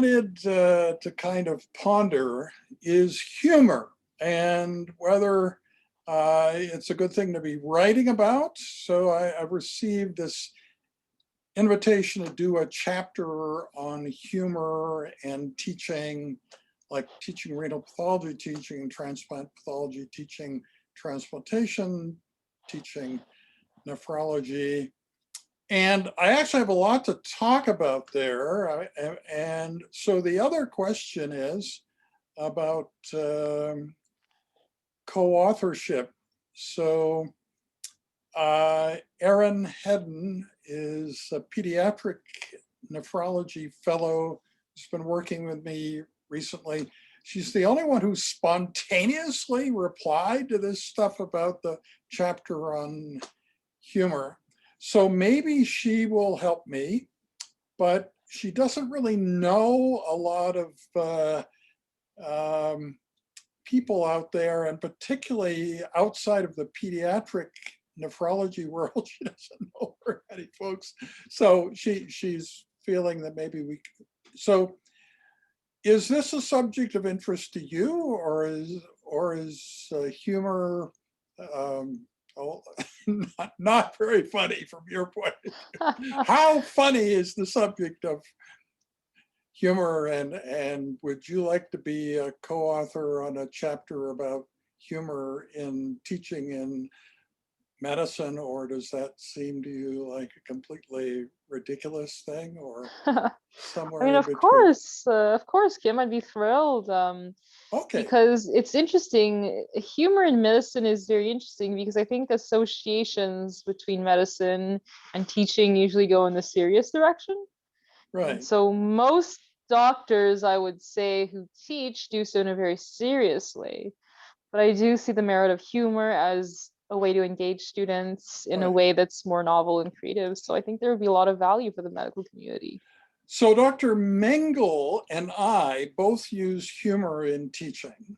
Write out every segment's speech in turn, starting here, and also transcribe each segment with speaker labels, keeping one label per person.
Speaker 1: wanted to kind of ponder is humor and whether it's a good thing to be writing about. So I've received this invitation to do a chapter on humor and teaching, like teaching renal pathology, teaching transplant pathology, teaching transplantation, teaching nephrology. And I actually have a lot to talk about there. And so the other question is about co-authorship. So Erin Hedden is a pediatric nephrology fellow who's been working with me recently. She's the only one who spontaneously replied to this stuff about the chapter on humor. So maybe she will help me, but she doesn't really know a lot of people out there, and particularly outside of the pediatric nephrology world. She doesn't know very many folks. So she's feeling that maybe we could. So is this a subject of interest to you, or is humor not very funny from your point of view? How funny is the subject of humor, and would you like to be a co-author on a chapter about humor in teaching in medicine, or does that seem to you like a completely ridiculous thing, or somewhere
Speaker 2: I mean,
Speaker 1: in between?
Speaker 2: of course, Kim, I'd be thrilled.
Speaker 1: Okay.
Speaker 2: Because it's interesting. Humor in medicine is very interesting because I think associations between medicine and teaching usually go in the serious direction. And
Speaker 1: Right.
Speaker 2: so most doctors, I would say, who teach do so in a very serious way. But I do see the merit of humor as a way to engage students in a
Speaker 1: Right.
Speaker 2: way that's more novel and creative. So I think there would be a lot of value for the medical community.
Speaker 1: So Dr. Mengel and I both use humor in teaching,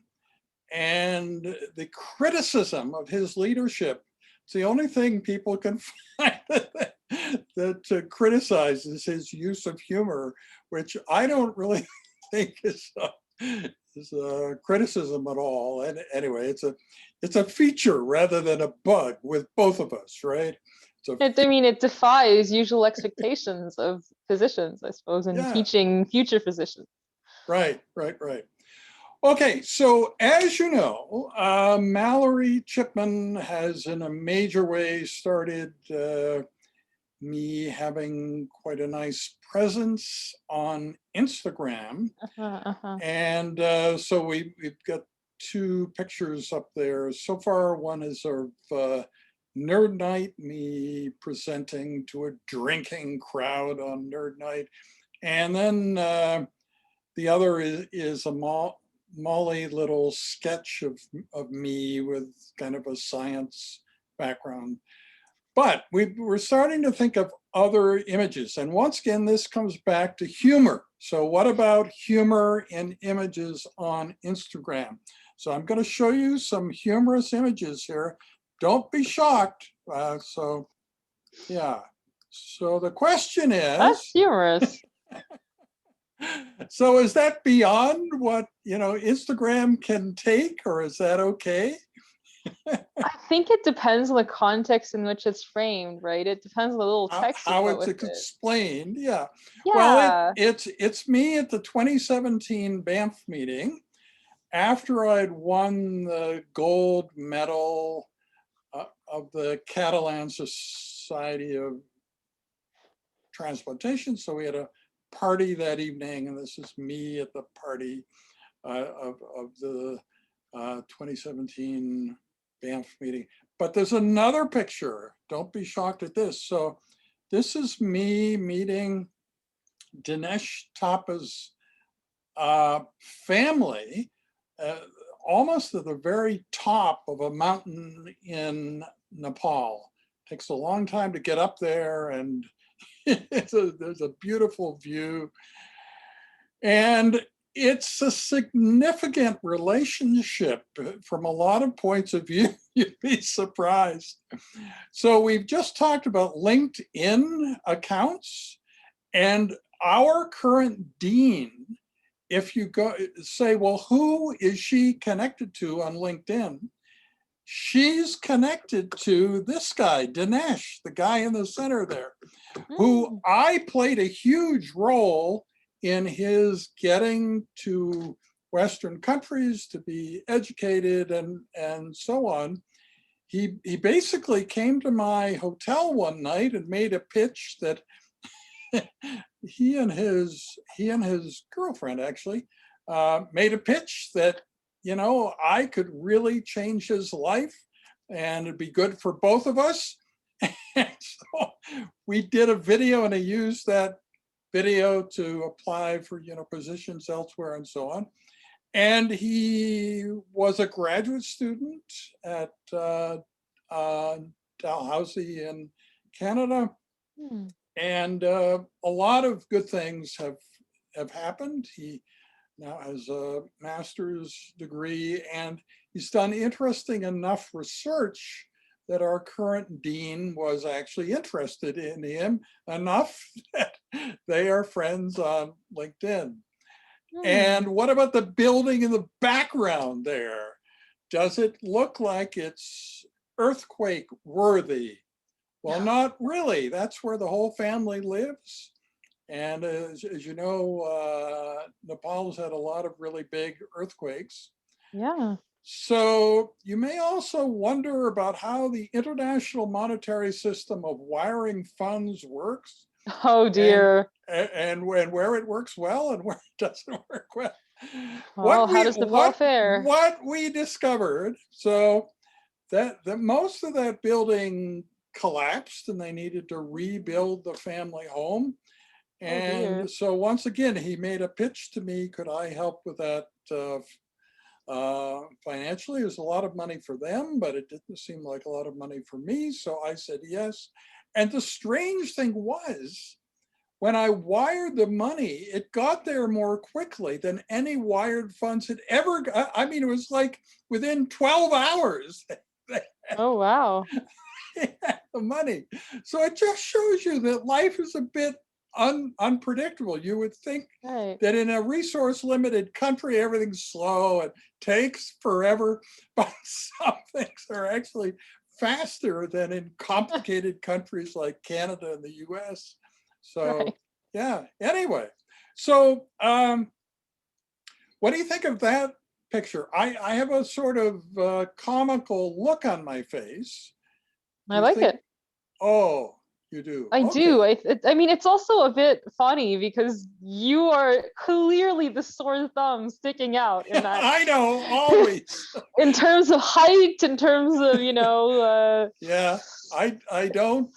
Speaker 1: and the criticism of his leadership, it's the only thing people can find that criticizes his use of humor, which I don't really think is a criticism at all. And anyway, it's a feature rather than a bug with both of us, right?
Speaker 2: I mean, it defies usual expectations of physicians, I suppose, and
Speaker 1: Yeah,
Speaker 2: teaching future physicians.
Speaker 1: right. Okay, so as you know, Mallory Chipman has in a major way started me having quite a nice presence on Instagram.
Speaker 2: Uh-huh, uh-huh.
Speaker 1: And so we've got two pictures up there. So far, one is of Nerd Night, me presenting to a drinking crowd on Nerd Night. And then the other is a Molly little sketch of me with kind of a science background. But we're starting to think of other images. And once again, this comes back to humor. So what about humor in images on Instagram? So I'm going to show you some humorous images here. Don't be shocked. So yeah. So the question
Speaker 2: That's
Speaker 1: is,
Speaker 2: humorous.
Speaker 1: so is that beyond what, Instagram can take, or is that okay?
Speaker 2: I think it depends on the context in which it's framed, right? It depends on the little text you
Speaker 1: How
Speaker 2: put
Speaker 1: it's
Speaker 2: with it.
Speaker 1: explained, yeah. Well,
Speaker 2: Yeah.
Speaker 1: it's me at the 2017 Banff meeting after I'd won the gold medal of the Catalan Society of Transplantation. So we had a party that evening, and this is me at the party of the 2017 Banff meeting. But there's another picture. Don't be shocked at this. So this is me meeting Dinesh Tapas' family, almost at the very top of a mountain in Nepal. Takes a long time to get up there, and there's a beautiful view. And it's a significant relationship from a lot of points of view. You'd be surprised. So we've just talked about LinkedIn accounts, and our current dean if you go say, well, who is she connected to on LinkedIn? She's connected to this guy, Dinesh, the guy in the center there, who I played a huge role in his getting to Western countries to be educated and so on. He basically came to my hotel one night and made a pitch that he and his girlfriend actually made a pitch that, I could really change his life and it'd be good for both of us. And so we did a video and I used that video to apply for, positions elsewhere and so on. And he was a graduate student at Dalhousie in Canada. And a lot of good things have happened. He now has a master's degree and he's done interesting enough research that our current dean was actually interested in him enough that they are friends on LinkedIn. And what about the building in the background there? Does it look like it's earthquake worthy? Well, not really. That's where the whole family lives. And as you know, Nepal's had a lot of really big earthquakes.
Speaker 2: Yeah.
Speaker 1: So you may also wonder about how the international monetary system of wiring funds works.
Speaker 2: Oh dear.
Speaker 1: And where it works well and where it doesn't work well.
Speaker 2: Well, how does Nepal fare?
Speaker 1: What we discovered, so that most of that building collapsed and they needed to rebuild the family home. And so once again, he made a pitch to me, could I help with that financially? It was a lot of money for them, but it didn't seem like a lot of money for me. So I said yes. And the strange thing was, when I wired the money, it got there more quickly than any wired funds had ever got. I mean, it was like within 12 hours.
Speaker 2: Oh, wow.
Speaker 1: The money. So it just shows you that life is a bit unpredictable. You would think that in a resource limited country, everything's slow and takes forever, but some things are actually faster than in complicated countries like Canada and the US. So yeah, anyway, so what do you think of that picture? I have a sort of comical look on my face.
Speaker 2: I like it.
Speaker 1: Oh, you do?
Speaker 2: I do. I mean, it's also a bit funny because you are clearly the sore thumb sticking out in that.
Speaker 1: I know, always.
Speaker 2: In terms of height, in terms of,
Speaker 1: yeah, I don't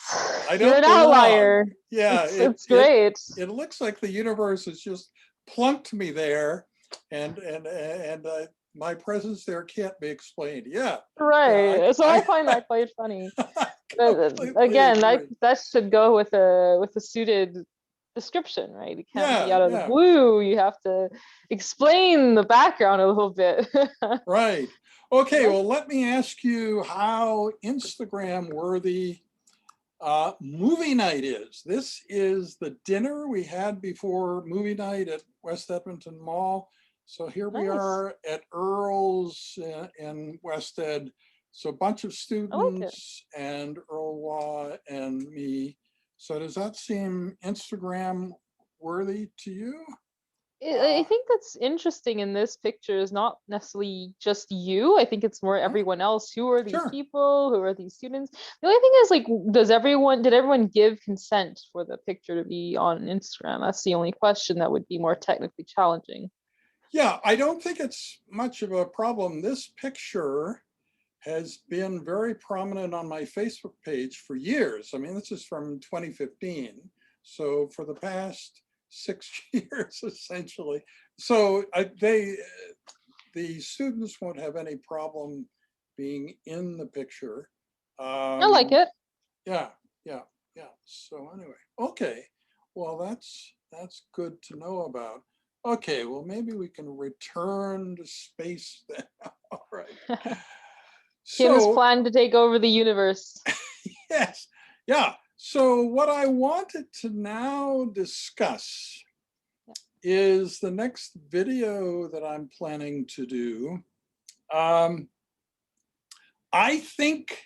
Speaker 2: You're an outlier.
Speaker 1: Yeah,
Speaker 2: it's great.
Speaker 1: It looks like the universe has just plunked me there, and my presence there can't be explained. Yeah.
Speaker 2: Right.
Speaker 1: Yeah,
Speaker 2: so I find that quite funny. But again, that should go with a suited description, right? You can't be out of the blue. You have to explain the background a little bit.
Speaker 1: Right. Okay, well, let me ask you how Instagram worthy movie night is. This is the dinner we had before movie night at West Edmonton Mall. So here we are at Earl's in West Ed. So a bunch of students and Earl Waugh and me. So does that seem Instagram worthy to you?
Speaker 2: I think that's interesting in this picture is not necessarily just you. I think it's more everyone else. Who are these people? Who are these students? The only thing is, like, did everyone give consent for the picture to be on Instagram? That's the only question that would be more technically challenging.
Speaker 1: Yeah, I don't think it's much of a problem. This picture has been very prominent on my Facebook page for years. I mean, this is from 2015. So for the past 6 years, essentially. So the students won't have any problem being in the picture.
Speaker 2: I like it.
Speaker 1: Yeah. So anyway, okay. Well, that's good to know about. Okay, well, maybe we can return to space then. All right.
Speaker 2: Kim is planned to take over the universe.
Speaker 1: Yes. Yeah. So what I wanted to now discuss is the next video that I'm planning to do. I think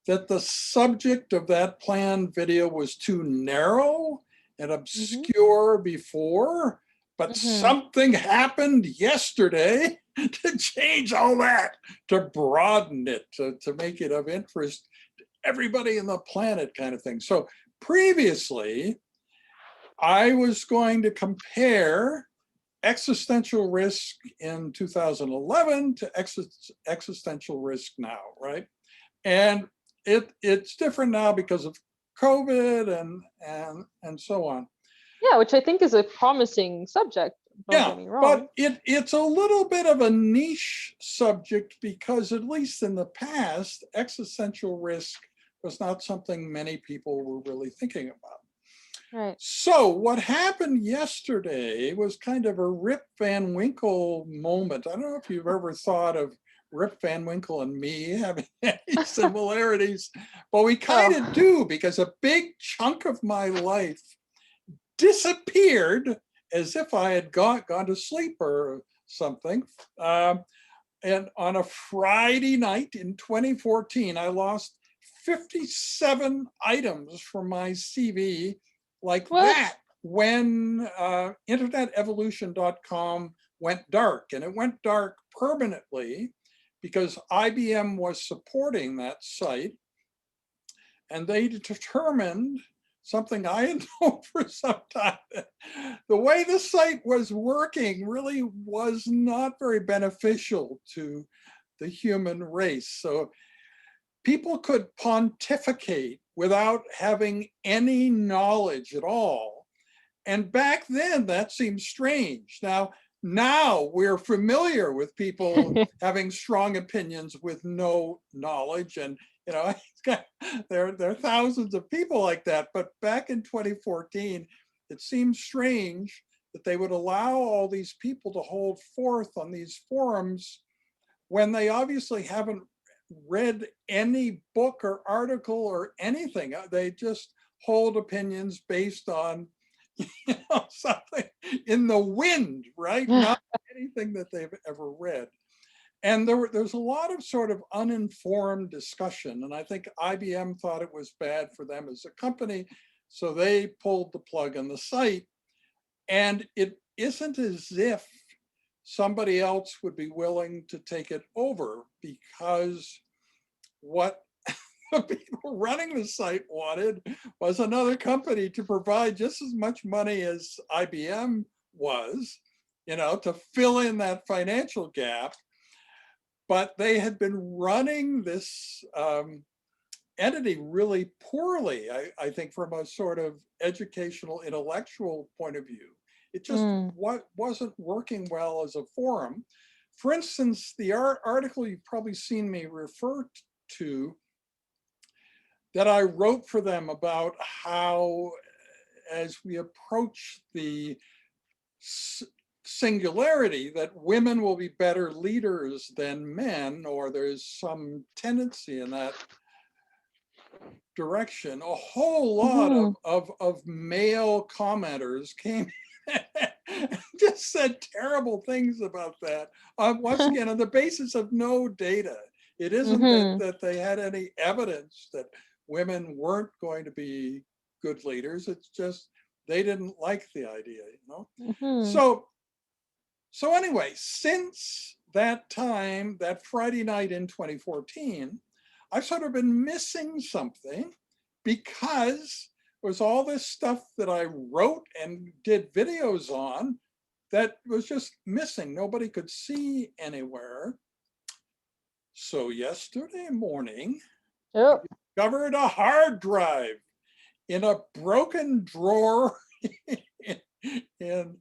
Speaker 1: that the subject of that planned video was too narrow and obscure before, but something happened yesterday to change all that, to broaden it, to make it of interest to everybody in the planet kind of thing. So previously, I was going to compare existential risk in 2011 to existential risk now, right? And it's different now because of COVID and so on.
Speaker 2: Yeah, which I think is a promising subject. Don't get me wrong.
Speaker 1: But it's a little bit of a niche subject because at least in the past, existential risk was not something many people were really thinking about.
Speaker 2: Right.
Speaker 1: So what happened yesterday was kind of a Rip Van Winkle moment. I don't know if you've ever thought of Rip Van Winkle and me having any similarities, but we kind of do, because a big chunk of my life disappeared as if I had gone to sleep or something. And on a Friday night in 2014, I lost 57 items from my CV like that when internetevolution.com went dark. And it went dark permanently because IBM was supporting that site. And they determined something I had known for some time. The way the site was working really was not very beneficial to the human race. So people could pontificate without having any knowledge at all. And back then that seemed strange. Now we're familiar with people having strong opinions with no knowledge, and there are thousands of people like that. But back in 2014, it seemed strange that they would allow all these people to hold forth on these forums when they obviously haven't read any book or article or anything. They just hold opinions based on something in the wind, right? Not anything that they've ever read. And there's a lot of sort of uninformed discussion. And I think IBM thought it was bad for them as a company, so they pulled the plug on the site. And it isn't as if somebody else would be willing to take it over, because what the people running the site wanted was another company to provide just as much money as IBM was, to fill in that financial gap. But they had been running this entity really poorly, I think, from a sort of educational, intellectual point of view. It just wasn't working well as a forum. For instance, the article you've probably seen me refer to that I wrote for them about how, as we approach the singularity, that women will be better leaders than men, or there's some tendency in that direction. A whole lot of male commenters came and just said terrible things about that. Once again, on the basis of no data. It isn't that they had any evidence that women weren't going to be good leaders. It's just they didn't like the idea, So anyway, since that time, that Friday night in 2014, I've sort of been missing something, because there was all this stuff that I wrote and did videos on that was just missing. Nobody could see anywhere. So yesterday morning, I discovered a hard drive in a broken drawer in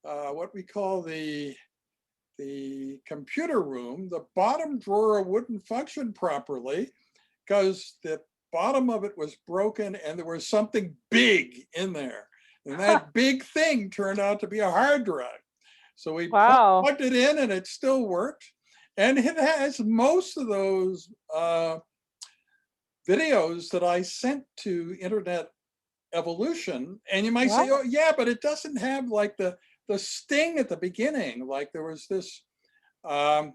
Speaker 1: what we call the computer room. The bottom drawer wouldn't function properly because the bottom of it was broken and there was something big in there. And that big thing turned out to be a hard drive. So we plugged it in and it still worked. And it has most of those videos that I sent to Internet Evolution. And you might say, oh yeah, but it doesn't have like the the sting at the beginning, like there was this, you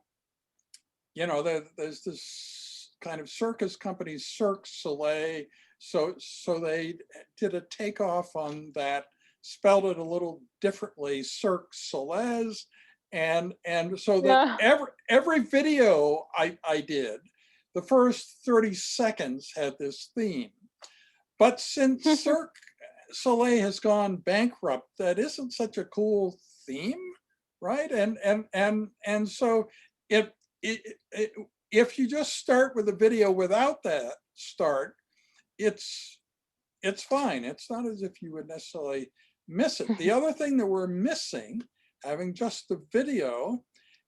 Speaker 1: know, there's this kind of circus company, Cirque Soleil. So they did a takeoff on that, spelled it a little differently, Cirque Solez. And so that every video I did, the first 30 seconds had this theme. But since Cirque Soleil has gone bankrupt, that isn't such a cool theme, right? And so if you just start with a video without that start, it's fine. It's not as if you would necessarily miss it. The other thing that we're missing, having just the video,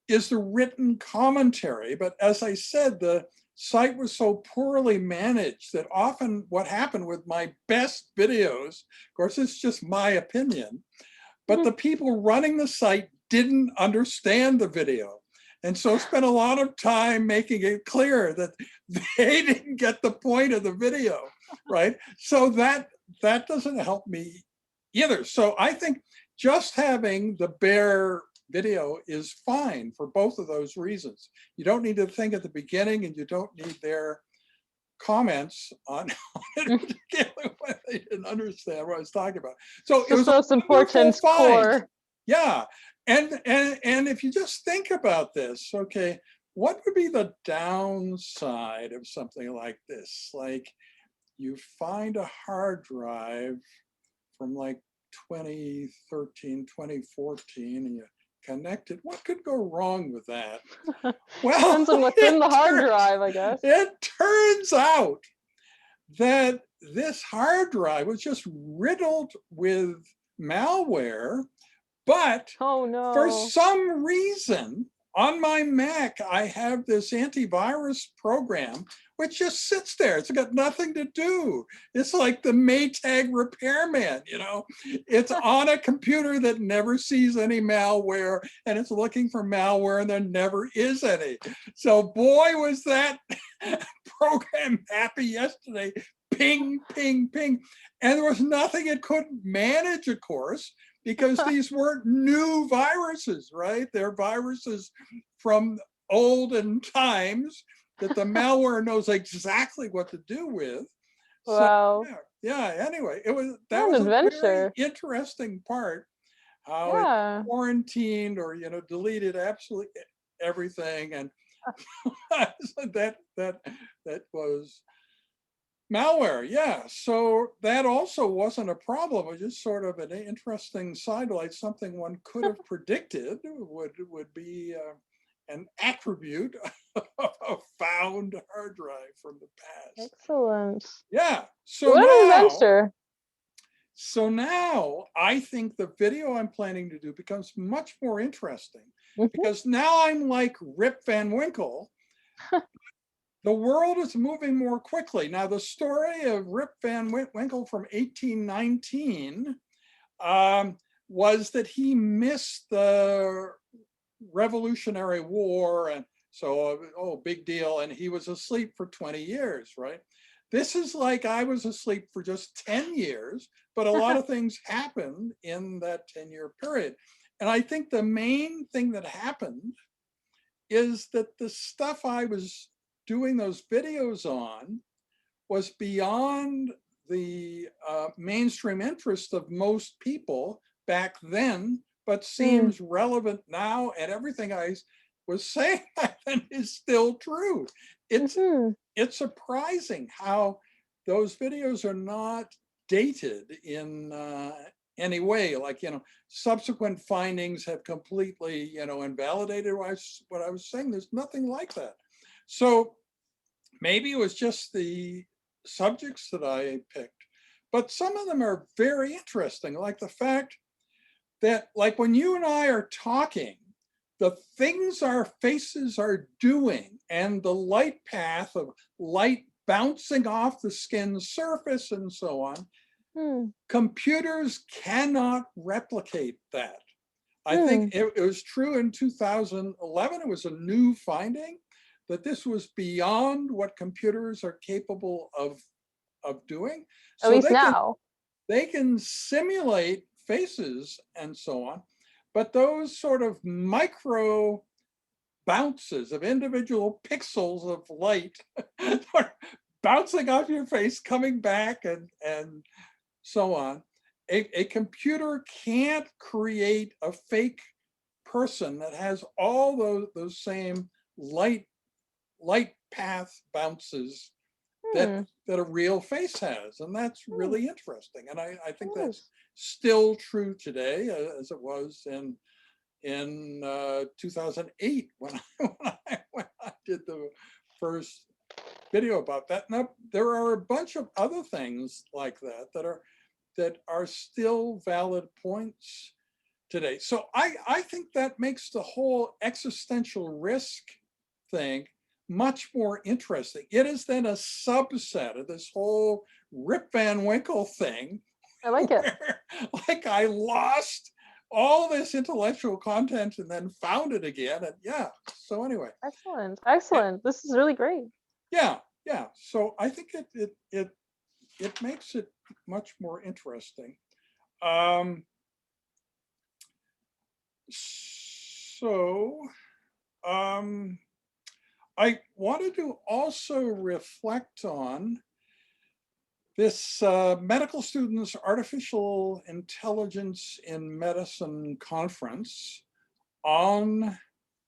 Speaker 1: is the written commentary. But as I said, the site was so poorly managed that often what happened with my best videos, of course, it's just my opinion, but the people running the site didn't understand the video. And so spent a lot of time making it clear that they didn't get the point of the video, right? So that doesn't help me either. So I think just having the bare video is fine for both of those reasons. You don't need to think at the beginning, and you don't need their comments on it when they didn't understand what I was talking about. So it was
Speaker 2: the most important core.
Speaker 1: Yeah. And if you just think about this, okay, what would be the downside of something like this? Like, you find a hard drive from like 2013, 2014, and you connect it. What could go wrong with that? Well,
Speaker 2: depends on what's in the hard drive, I guess.
Speaker 1: It turns out that this hard drive was just riddled with malware, but
Speaker 2: oh, no.
Speaker 1: For some reason, on my Mac, I have this antivirus program which just sits there. It's got nothing to do. It's like the Maytag repairman, you know? It's on a computer that never sees any malware, and it's looking for malware, and there never is any. So boy, was that program happy yesterday. Ping, ping, ping. And there was nothing it couldn't manage, of course, because these weren't new viruses, right? They're viruses from olden times that the malware knows exactly what to do with.
Speaker 2: Wow.
Speaker 1: So, yeah, anyway, that was a very interesting part, how it quarantined or, you know, deleted absolutely everything. And that was malware, yeah. So that also wasn't a problem. It was just sort of an interesting sidelight, something one could have predicted would be an attribute of a found hard drive from the past.
Speaker 2: Excellent.
Speaker 1: Yeah. So
Speaker 2: what an adventure.
Speaker 1: So now I think the video I'm planning to do becomes much more interesting because now I'm like Rip Van Winkle. The world is moving more quickly. Now, the story of Rip Van Winkle from 1819 was that he missed the Revolutionary War, and so, big deal, and he was asleep for 20 years, right? This is like I was asleep for just 10 years, but a lot of things happened in that 10-year period. And I think the main thing that happened is that the stuff I was doing those videos on was beyond the mainstream interest of most people back then, but seems relevant now, and everything I was saying back then is still true. It's surprising how those videos are not dated in any way. Like, you know, subsequent findings have completely, you know, invalidated what I was saying. There's nothing like that. So maybe it was just the subjects that I picked, but some of them are very interesting, like the fact that, like, when you and I are talking, the things our faces are doing and the light path of light bouncing off the skin's surface and so on, computers cannot replicate that. I think it was true in 2011. It was a new finding that this was beyond what computers are capable of doing.
Speaker 2: So at least now.
Speaker 1: They can simulate faces and so on, but those sort of micro bounces of individual pixels of light bouncing off your face, coming back, and so on. A computer can't create a fake person that has all those same light path bounces that a real face has, and that's really interesting. And I think that's still true today, as it was in 2008 when I did the first video about that. Now there are a bunch of other things like that are still valid points today. So I think that makes the whole existential risk thing much more interesting. It is then a subset of this whole Rip Van Winkle thing.
Speaker 2: I like it.
Speaker 1: Like I lost all this intellectual content and then found it again. And yeah, so anyway.
Speaker 2: Excellent. This is really great.
Speaker 1: Yeah. So I think it makes it much more interesting. I wanted to also reflect on this Medical Students Artificial Intelligence in Medicine conference on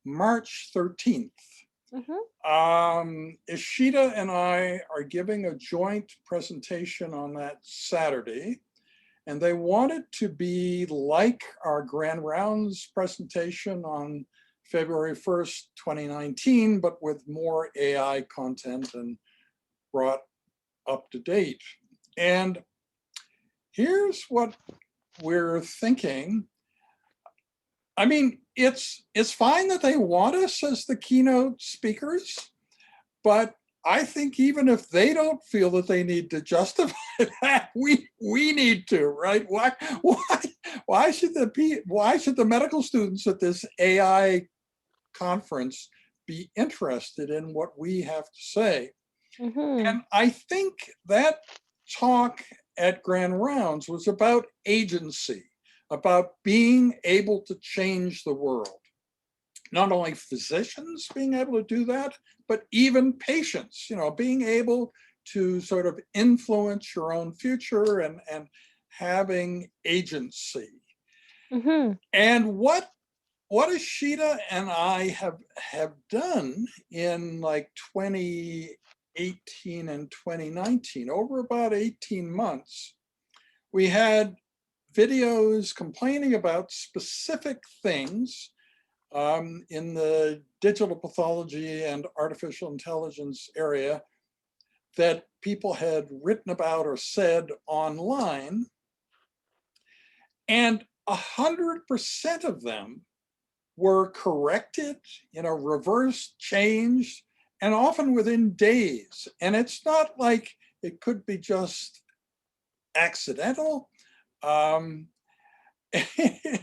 Speaker 1: March 13th. Ishita and I are giving a joint presentation on that Saturday, and they want it to be like our Grand Rounds presentation on February 1st, 2019, but with more AI content and brought up to date. And here's what we're thinking. I mean, it's fine that they want us as the keynote speakers, but I think even if they don't feel that they need to justify that, we need to, right? Why should the medical students at this AI conference be interested in what we have to say? And I think that talk at Grand Rounds was about agency, about being able to change the world. Not only physicians being able to do that, but even patients, being able to sort of influence your own future and having agency. And what Ishita and I have done in like 2018 and 2019, over about 18 months, we had videos complaining about specific things in the digital pathology and artificial intelligence area that people had written about or said online. And 100% of them were corrected, reversed, changed, and often within days. And it's not like it could be just accidental.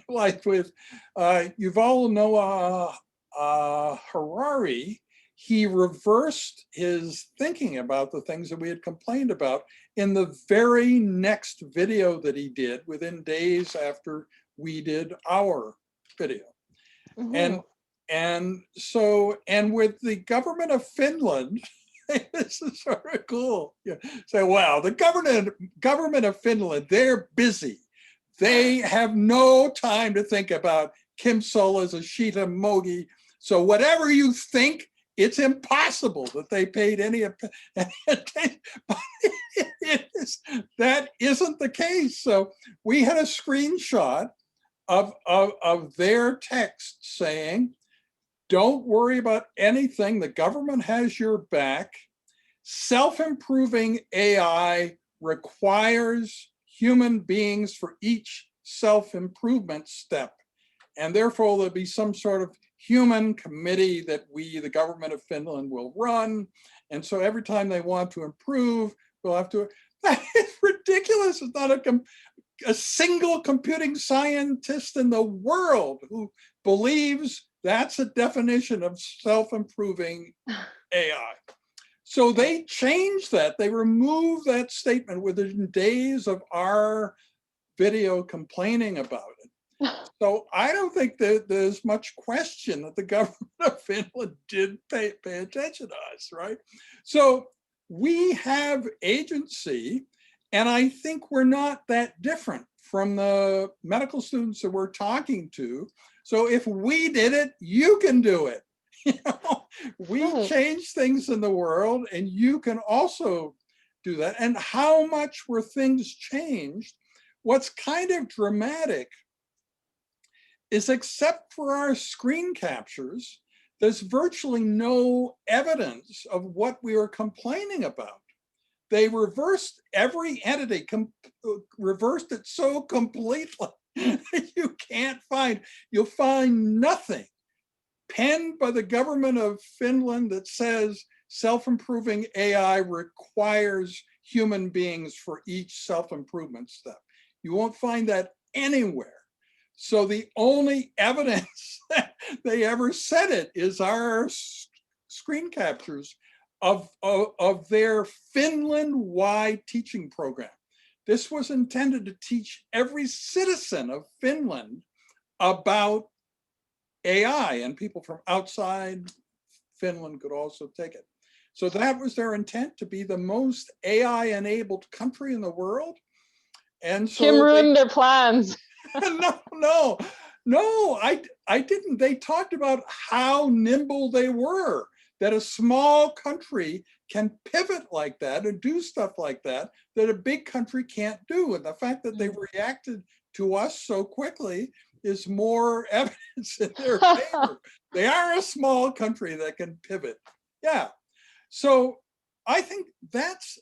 Speaker 1: Like with Yuval Noah Harari, he reversed his thinking about the things that we had complained about in the very next video that he did within days after we did our video. And with the government of Finland, this is sort of cool. So, wow, the government of Finland, they're busy. They have no time to think about Kim Solez, Ishita, Mogi. So whatever you think, it's impossible that they paid any attention. But that isn't the case. So we had a screenshot of their text saying, don't worry about anything. The government has your back. Self-improving AI requires human beings for each self-improvement step. And therefore there'll be some sort of human committee that the government of Finland will run. And so every time they want to improve, we'll have to, that is ridiculous. It's not a single computing scientist in the world who believes that's a definition of self-improving AI. So they changed that. They removed that statement within days of our video complaining about it. So I don't think that there's much question that the government of Finland did pay attention to us, right? So we have agency, and I think we're not that different from the medical students that we're talking to. So if we did it, you can do it. You know, we change things in the world, and you can also do that. And how much were things changed? What's kind of dramatic is, except for our screen captures, there's virtually no evidence of what we were complaining about. They reversed every entity, reversed it so completely you can't find, you'll find nothing penned by the government of Finland that says self-improving AI requires human beings for each self-improvement step. You won't find that anywhere. So the only evidence that they ever said it is our screen captures of their Finland-wide teaching program. This was intended to teach every citizen of Finland about AI, and people from outside Finland could also take it. So that was their intent, to be the most AI-enabled country in the world. And so
Speaker 2: Kim ruined their plans.
Speaker 1: No, I didn't. They talked about how nimble they were, that a small country can pivot like that and do stuff like that, that a big country can't do. And the fact that they reacted to us so quickly is more evidence in their favor. They are a small country that can pivot. Yeah. So I think that's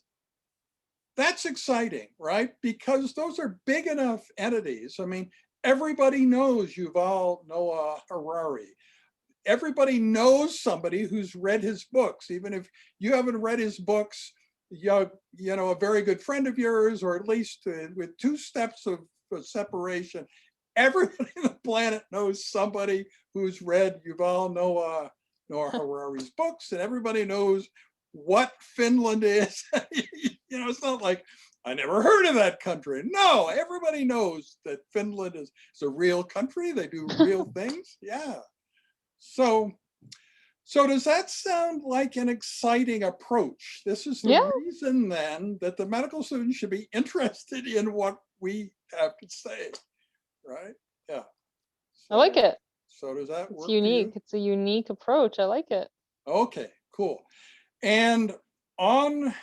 Speaker 1: exciting, right? Because those are big enough entities. I mean, everybody knows Yuval Noah Harari. Everybody knows somebody who's read his books. Even if you haven't read his books, you know, a very good friend of yours, or at least with 2 steps of separation, everybody on the planet knows somebody who's read Yuval Noah Harari's books, and everybody knows what Finland is. You know, it's not like, I never heard of that country. No, everybody knows that Finland is a real country. They do real things. Yeah. So does that sound like an exciting approach? This is the reason then that the medical students should be interested in what we have to say, right? Yeah. So,
Speaker 2: I like it.
Speaker 1: So does that work?
Speaker 2: It's unique. It's a unique approach. I like it.
Speaker 1: Okay, cool. And on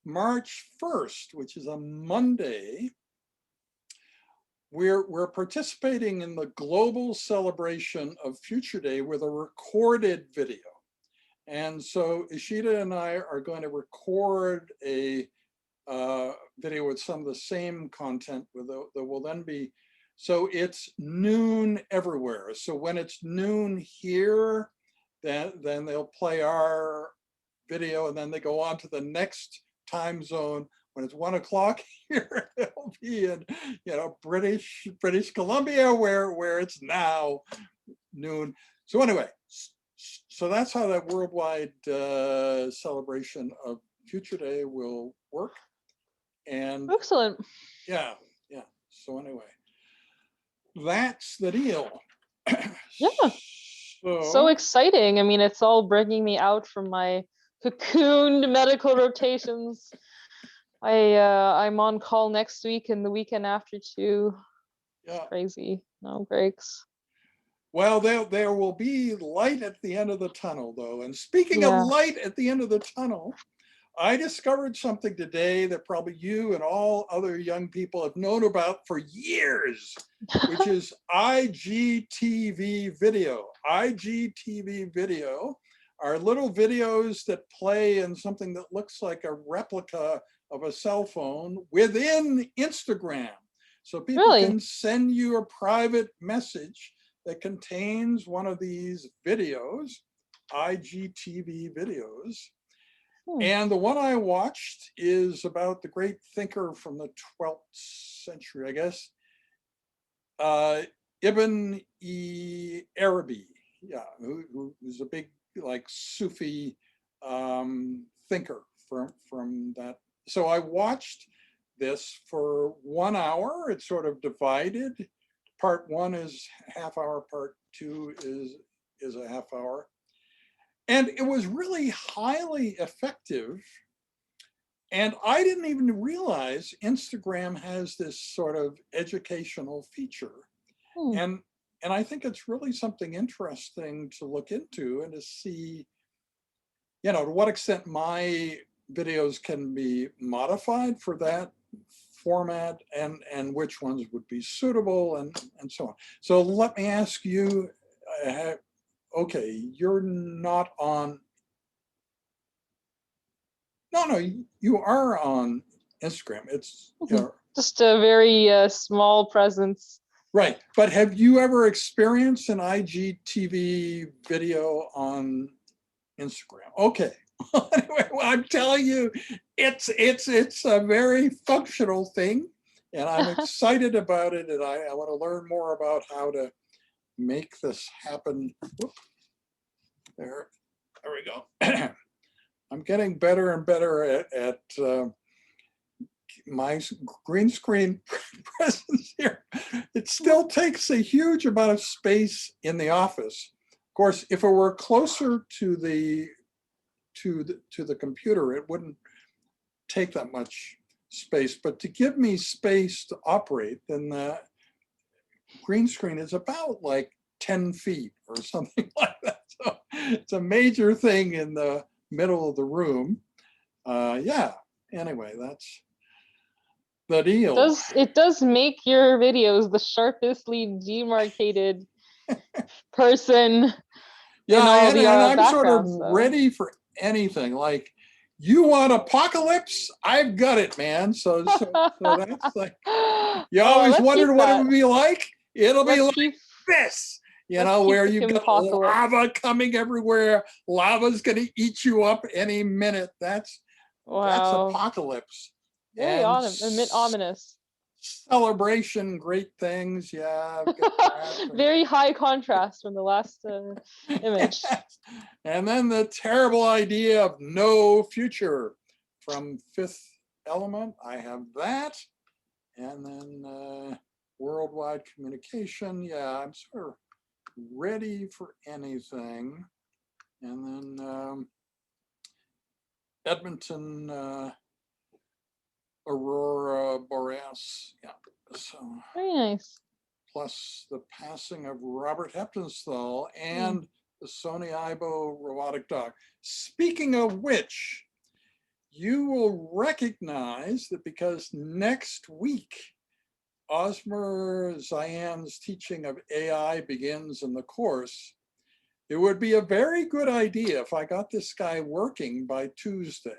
Speaker 1: March 1st, which is a Monday, we're participating in the global celebration of Future Day with a recorded video. And so Ishita and I are going to record a video with some of the same content that will then be, so it's noon everywhere. So when it's noon here, then they'll play our video, and then they go on to the next time zone. When it's 1 o'clock here, they'll be in, you know, British Columbia, where it's now noon. So anyway, so that's how that worldwide celebration of Future Day will work. And
Speaker 2: excellent.
Speaker 1: Yeah. So anyway, that's the deal.
Speaker 2: Yeah. So exciting. I mean, it's all bringing me out from my cocooned medical rotations. I'm on call next week and the weekend after too. Yeah. It's crazy. No breaks.
Speaker 1: Well, there will be light at the end of the tunnel, though. And speaking of light at the end of the tunnel, I discovered something today that probably you and all other young people have known about for years, which is IGTV video. IGTV video are little videos that play in something that looks like a replica of a cell phone within Instagram. So people can send you a private message that contains one of these videos, IGTV videos. And the one I watched is about the great thinker from the 12th century, I guess, Ibn Arabi, who's a big, like, Sufi thinker from that. So I watched this for 1 hour. It's sort of divided. part one is half hour, part two is a half hour. And it was really highly effective. And I didn't even realize Instagram has this sort of educational feature. And I think it's really something interesting to look into and to see, you know, to what extent my videos can be modified for that format and which ones would be suitable and so on. So let me ask you, okay, you're not on, no, you are on Instagram. It's, you know,
Speaker 2: just a very small presence.
Speaker 1: Right, but have you ever experienced an IGTV video on Instagram? Okay, anyway, well, I'm telling you, it's a very functional thing, and I'm excited about it, and I want to learn more about how to make this happen. Whoop. There we go. I'm getting better and better at my green screen presence here. It still takes a huge amount of space in the office. Of course, if it were closer to the computer, it wouldn't take that much space. But to give me space to operate, then the green screen is about like 10 feet or something like that. So it's a major thing in the middle of the room. Yeah, anyway, that's the deal.
Speaker 2: It does make your videos the sharpestly demarcated person in all
Speaker 1: and
Speaker 2: the
Speaker 1: I'm sort of
Speaker 2: backgrounds, though.
Speaker 1: ready for anything. Like, you want apocalypse? I've got it, man. So that's like, you always wondered what it would be like. It'll be like this, you know, where you've got lava coming everywhere. Lava's going to eat you up any minute. That's apocalypse.
Speaker 2: Very ominous.
Speaker 1: Celebration, great things, yeah.
Speaker 2: Very high contrast from the last image.
Speaker 1: And then the terrible idea of no future from Fifth Element. I have that. And then worldwide communication. Yeah, I'm sort of ready for anything. And then Edmonton, Aurora Boreas. Yeah, so
Speaker 2: very nice.
Speaker 1: Plus the passing of Robert Heptonstall and the Sony Aibo robotic dog. Speaking of which, you will recognize that because next week, Osmer Zayan's teaching of AI begins in the course, it would be a very good idea if I got this guy working by Tuesday.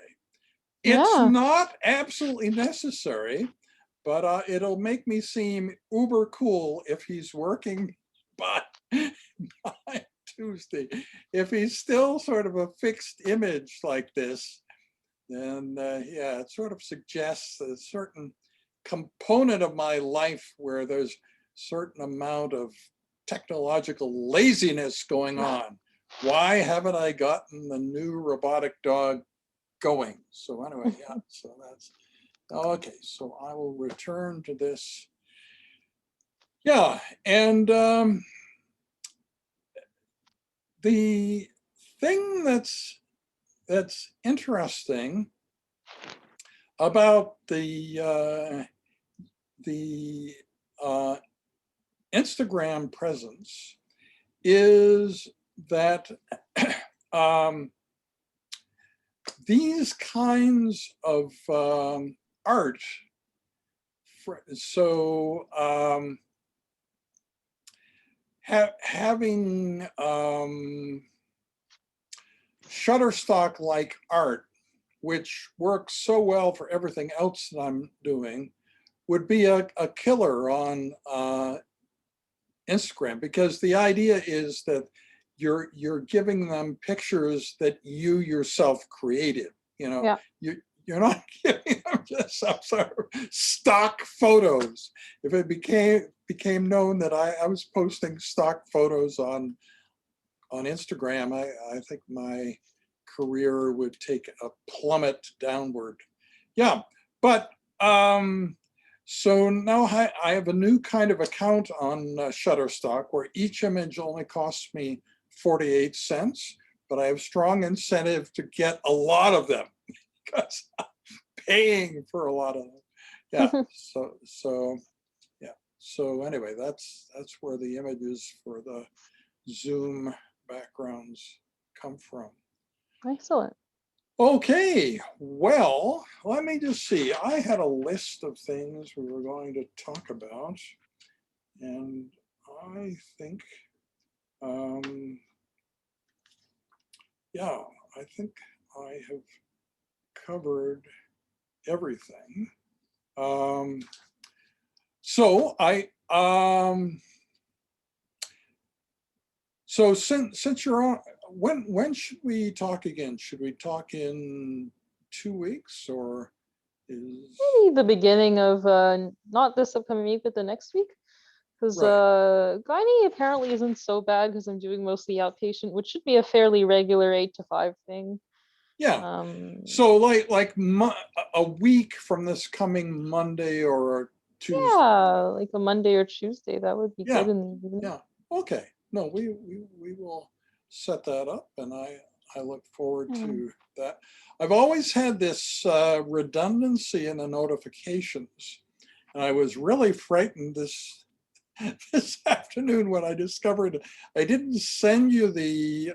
Speaker 1: It's not absolutely necessary, but it'll make me seem uber cool if he's working by Tuesday. If he's still sort of a fixed image like this, then yeah, it sort of suggests a certain component of my life where there's certain amount of technological laziness going on. Why haven't I gotten the new robotic dog going? So anyway, yeah, so that's okay. So I will return to this. Yeah, and the thing that's interesting about the Instagram presence is that these kinds of art, so having Shutterstock-like art, which works so well for everything else that I'm doing, would be a killer on Instagram, because the idea is that you're giving them pictures that you yourself created. You know, you're not giving them just some sort of stock photos. If it became known that I was posting stock photos on Instagram, I think my career would take a plummet downward. Yeah, but So now I have a new kind of account on Shutterstock where each image only costs me 48 cents, but I have strong incentive to get a lot of them because I'm paying for a lot of them. Yeah, so yeah. So anyway, that's where the images for the Zoom backgrounds come from.
Speaker 2: Excellent.
Speaker 1: Okay, well, let me just see. I had a list of things we were going to talk about, and I think, yeah, I think I have covered everything. So so since you're on, when should we talk again? Should we talk in 2 weeks or is
Speaker 2: Maybe the beginning of not this upcoming week, but the next week. Because
Speaker 1: right?
Speaker 2: gynae apparently isn't so bad because I'm doing mostly outpatient, which should be a fairly regular 8 to 5 thing.
Speaker 1: Yeah. So a week from this coming Monday or Tuesday.
Speaker 2: Yeah, like a Monday or Tuesday, that would be
Speaker 1: Yeah.
Speaker 2: good in the evening.
Speaker 1: Yeah. Okay. No, we will set that up, and I look forward to that. I've always had this redundancy in the notifications, and I was really frightened this afternoon when I discovered I didn't send you the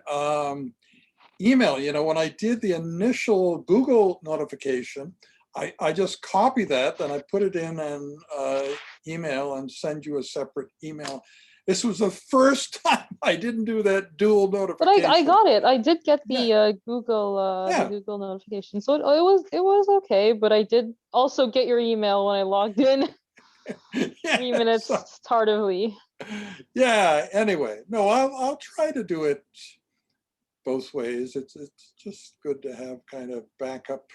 Speaker 1: email. You know, when I did the initial Google notification, I just copy that, then I put it in an email and send you a separate email. This was the first time I didn't do that dual notification.
Speaker 2: But I got it. I did get the
Speaker 1: Yeah.
Speaker 2: Google
Speaker 1: Yeah.
Speaker 2: the Google notification, so it was okay. But I did also get your email when I logged in
Speaker 1: Yeah,
Speaker 2: 3 minutes
Speaker 1: so,
Speaker 2: tardively.
Speaker 1: yeah. Anyway, no, I'll try to do it both ways. It's just good to have kind of backup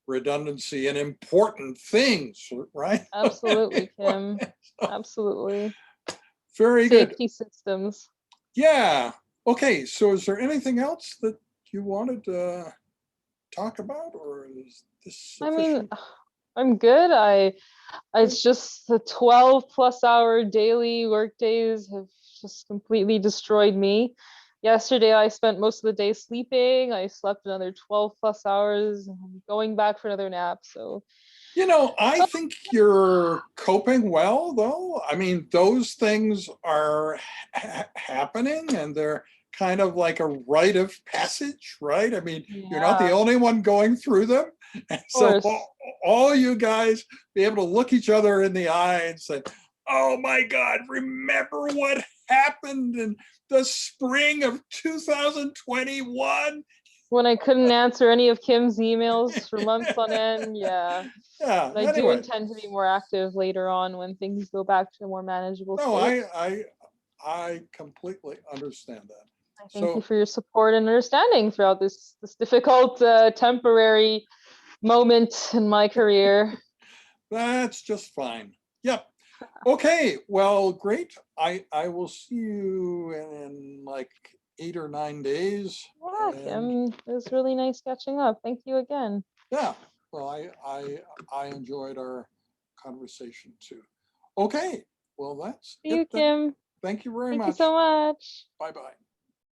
Speaker 1: redundancy in important things, right?
Speaker 2: Absolutely, Kim. Absolutely.
Speaker 1: Very good.
Speaker 2: Safety systems.
Speaker 1: Yeah. Okay. So is there anything else that you wanted to talk about, or is this
Speaker 2: I mean,
Speaker 1: sufficient?
Speaker 2: I'm good. It's just the 12+ hour daily work days have just completely destroyed me. Yesterday, I spent most of the day sleeping. I slept another 12+ hours, and I'm going back for another nap. So,
Speaker 1: You know, I think you're coping well, though. I mean, those things are happening and they're kind of like a rite of passage, right? I mean, you're not the
Speaker 2: yeah,
Speaker 1: only one going through them. And
Speaker 2: of
Speaker 1: so
Speaker 2: course.
Speaker 1: all you guys be able to look each other in the eye and say, oh my God, remember what happened in the spring of 2021?
Speaker 2: When I couldn't answer any of Kim's emails for months on end, yeah.
Speaker 1: Yeah,
Speaker 2: But I do
Speaker 1: anyway.
Speaker 2: intend to be more active later on when things go back to a more manageable
Speaker 1: No,
Speaker 2: state.
Speaker 1: I completely understand that.
Speaker 2: I thank you
Speaker 1: So
Speaker 2: for your support and understanding throughout this difficult temporary moment in my career.
Speaker 1: that's just fine. Yep. Okay. Well, great. I will see you in like 8 or 9 days.
Speaker 2: Yeah,
Speaker 1: And
Speaker 2: Kim, it was really nice catching up. Thank you again.
Speaker 1: yeah, well, I enjoyed our conversation too. Okay. Well, that's
Speaker 2: See
Speaker 1: it
Speaker 2: you,
Speaker 1: then.
Speaker 2: Kim.
Speaker 1: Thank you very
Speaker 2: Thank you so
Speaker 1: much.
Speaker 2: much.
Speaker 1: Bye bye.